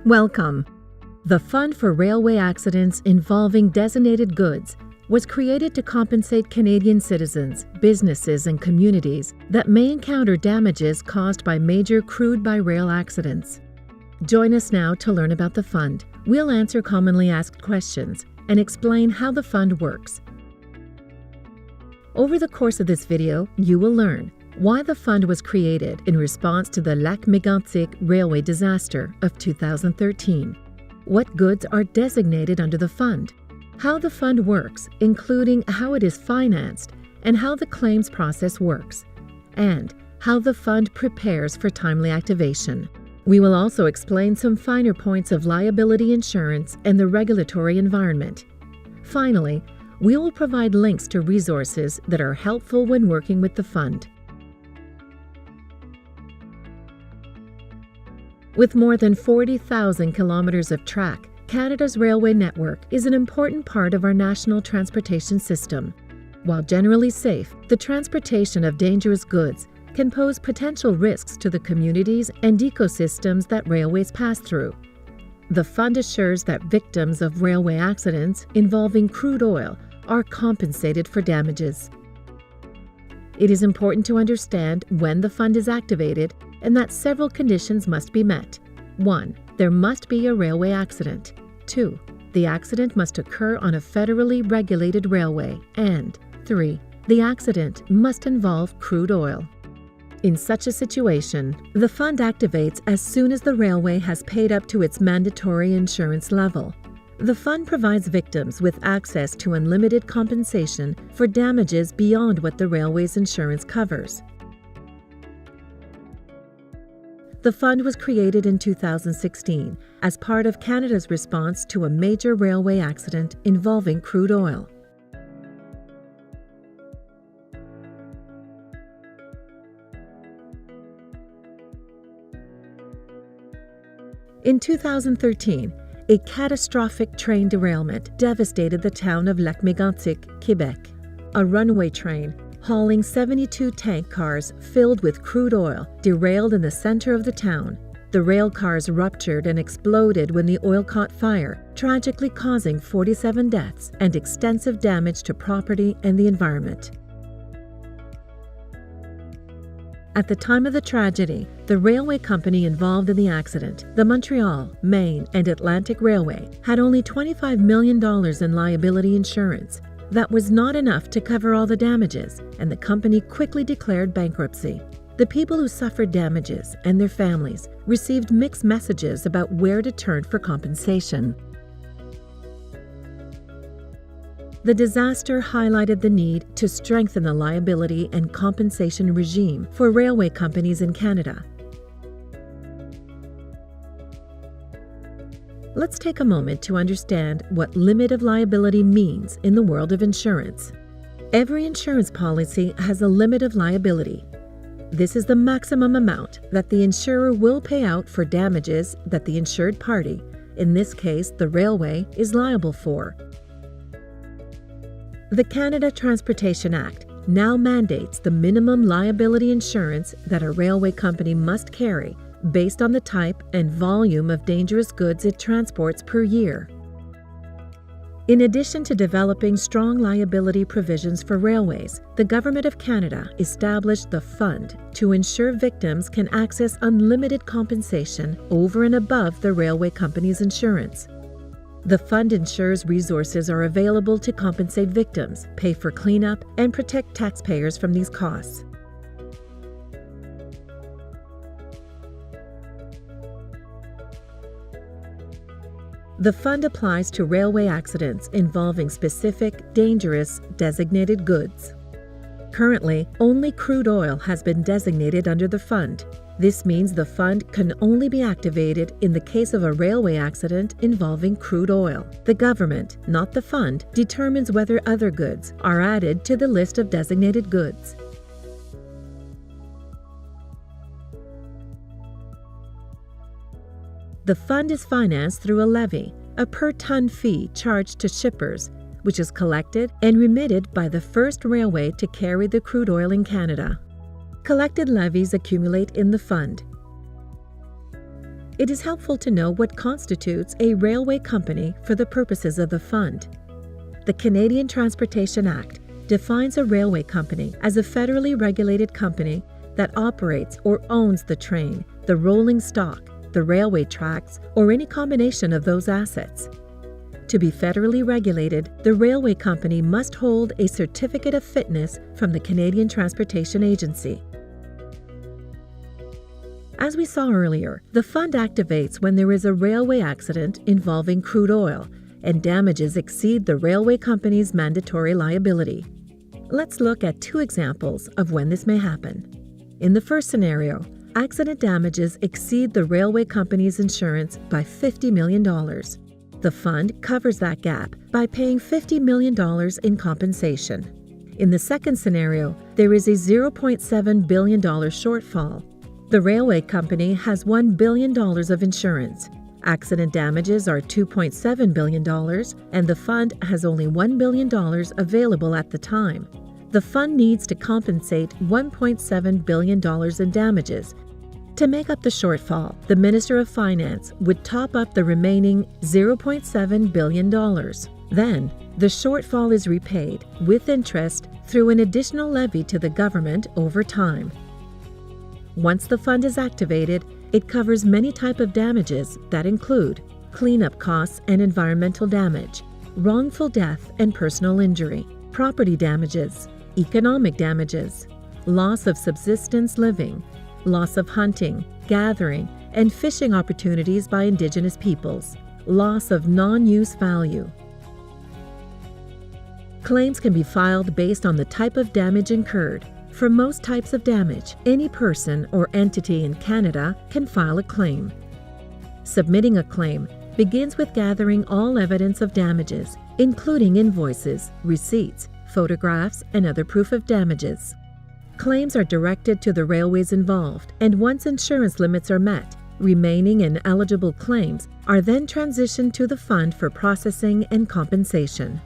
Welcome. The Fund for Railway Accidents Involving Designated Goods was created to compensate Canadian citizens, businesses, and communities that may encounter damages caused by major crude-by-rail accidents. Join us now to learn about the fund. We'll answer commonly asked questions and explain how the fund works. Over the course of this video, you will learn why the fund was created in response to the Lac Mégantic railway disaster of 2013, what goods are designated under the fund, how the fund works, including how it is financed and how the claims process works, and how the fund prepares for timely activation. We will also explain some finer points of liability insurance and the regulatory environment. Finally, we will provide links to resources that are helpful when working with the fund. With more than 40,000 kilometers of track, Canada's railway network is an important part of our national transportation system. While generally safe, the transportation of dangerous goods can pose potential risks to the communities and ecosystems that railways pass through. The fund assures that victims of railway accidents involving crude oil are compensated for damages. It is important to understand when the fund is activated and that several conditions must be met. 1. There must be a railway accident. 2. The accident must occur on a federally regulated railway. And 3. The accident must involve crude oil. In such a situation, the fund activates as soon as the railway has paid up to its mandatory insurance level. The fund provides victims with access to unlimited compensation for damages beyond what the railway's insurance covers. The fund was created in 2016 as part of Canada's response to a major railway accident involving crude oil. In 2013, a catastrophic train derailment devastated the town of Lac Mégantic, Quebec. A runaway train hauling 72 tank cars filled with crude oil derailed in the center of the town. The rail cars ruptured and exploded when the oil caught fire, tragically causing 47 deaths and extensive damage to property and the environment. At the time of the tragedy, the railway company involved in the accident, the Montreal, Maine, and Atlantic Railway, had only $25 million in liability insurance. That was not enough to cover all the damages, and the company quickly declared bankruptcy. The people who suffered damages and their families received mixed messages about where to turn for compensation. The disaster highlighted the need to strengthen the liability and compensation regime for railway companies in Canada. Let's take a moment to understand what limit of liability means in the world of insurance. Every insurance policy has a limit of liability. This is the maximum amount that the insurer will pay out for damages that the insured party, in this case the railway, is liable for. The Canada Transportation Act now mandates the minimum liability insurance that a railway company must carry based on the type and volume of dangerous goods it transports per year. In addition to developing strong liability provisions for railways, the Government of Canada established the fund to ensure victims can access unlimited compensation over and above the railway company's insurance. The fund ensures resources are available to compensate victims, pay for cleanup, and protect taxpayers from these costs. The fund applies to railway accidents involving specific, dangerous, designated goods. Currently, only crude oil has been designated under the fund. This means the fund can only be activated in the case of a railway accident involving crude oil. The government, not the fund, determines whether other goods are added to the list of designated goods. The fund is financed through a levy, a per-ton fee charged to shippers, which is collected and remitted by the first railway to carry the crude oil in Canada. Collected levies accumulate in the fund. It is helpful to know what constitutes a railway company for the purposes of the fund. The Canadian Transportation Act defines a railway company as a federally regulated company that operates or owns the train, the rolling stock, the railway tracks, or any combination of those assets. To be federally regulated, the railway company must hold a certificate of fitness from the Canadian Transportation Agency. As we saw earlier, the fund activates when there is a railway accident involving crude oil and damages exceed the railway company's mandatory liability. Let's look at two examples of when this may happen. In the first scenario, accident damages exceed the railway company's insurance by $50 million. The fund covers that gap by paying $50 million in compensation. In the second scenario, there is a $0.7 billion shortfall. The railway company has $1 billion of insurance. Accident damages are $2.7 billion, and the fund has only $1 billion available at the time. The fund needs to compensate $1.7 billion in damages. To make up the shortfall, the Minister of Finance would top up the remaining $0.7 billion. Then, the shortfall is repaid with interest through an additional levy to the government over time. Once the fund is activated, it covers many types of damages that include cleanup costs and environmental damage, wrongful death and personal injury, property damages, economic damages, loss of subsistence living, loss of hunting, gathering, and fishing opportunities by Indigenous peoples, loss of non-use value. Claims can be filed based on the type of damage incurred. For most types of damage, any person or entity in Canada can file a claim. Submitting a claim begins with gathering all evidence of damages, including invoices, receipts, photographs, and other proof of damages. Claims are directed to the railways involved, and once insurance limits are met, remaining and eligible claims are then transitioned to the fund for processing and compensation.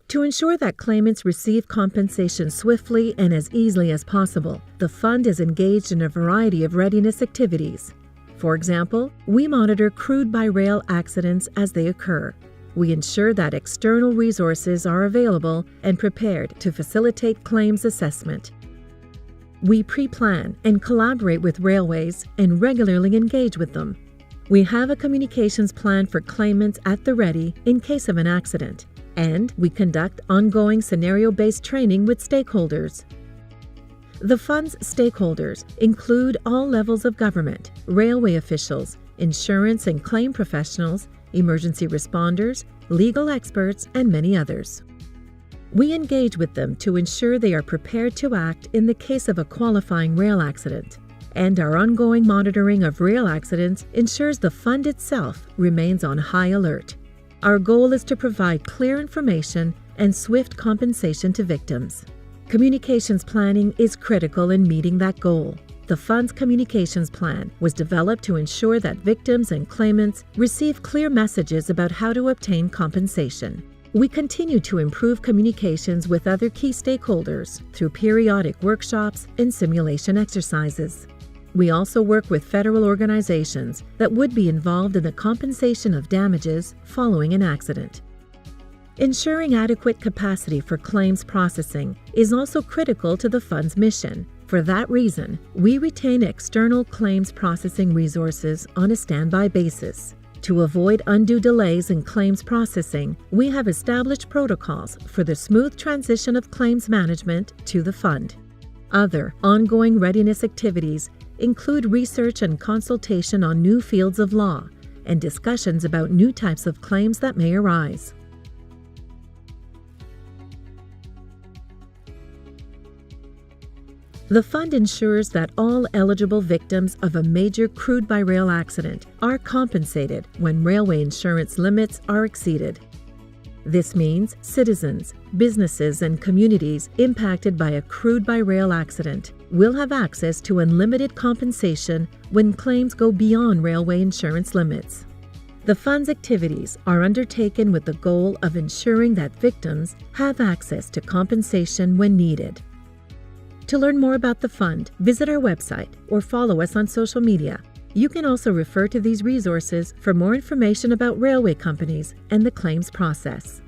To ensure that claimants receive compensation swiftly and as easily as possible, the fund is engaged in a variety of readiness activities. For example, we monitor crude-by-rail accidents as they occur. We ensure that external resources are available and prepared to facilitate claims assessment. We pre-plan and collaborate with railways and regularly engage with them. We have a communications plan for claimants at the ready in case of an accident, and we conduct ongoing scenario-based training with stakeholders. The fund's stakeholders include all levels of government, railway officials, insurance and claim professionals, emergency responders, legal experts, and many others. We engage with them to ensure they are prepared to act in the case of a qualifying rail accident, and our ongoing monitoring of rail accidents ensures the fund itself remains on high alert. Our goal is to provide clear information and swift compensation to victims. Communications planning is critical in meeting that goal. The fund's communications plan was developed to ensure that victims and claimants receive clear messages about how to obtain compensation. We continue to improve communications with other key stakeholders through periodic workshops and simulation exercises. We also work with federal organizations that would be involved in the compensation of damages following an accident. Ensuring adequate capacity for claims processing is also critical to the fund's mission. For that reason, we retain external claims processing resources on a standby basis. To avoid undue delays in claims processing, we have established protocols for the smooth transition of claims management to the fund. Other ongoing readiness activities include research and consultation on new fields of law and discussions about new types of claims that may arise. The fund ensures that all eligible victims of a major crude-by-rail accident are compensated when railway insurance limits are exceeded. This means citizens, businesses, and communities impacted by a crude-by-rail accident will have access to unlimited compensation when claims go beyond railway insurance limits. The fund's activities are undertaken with the goal of ensuring that victims have access to compensation when needed. To learn more about the fund, visit our website or follow us on social media. You can also refer to these resources for more information about railway companies and the claims process.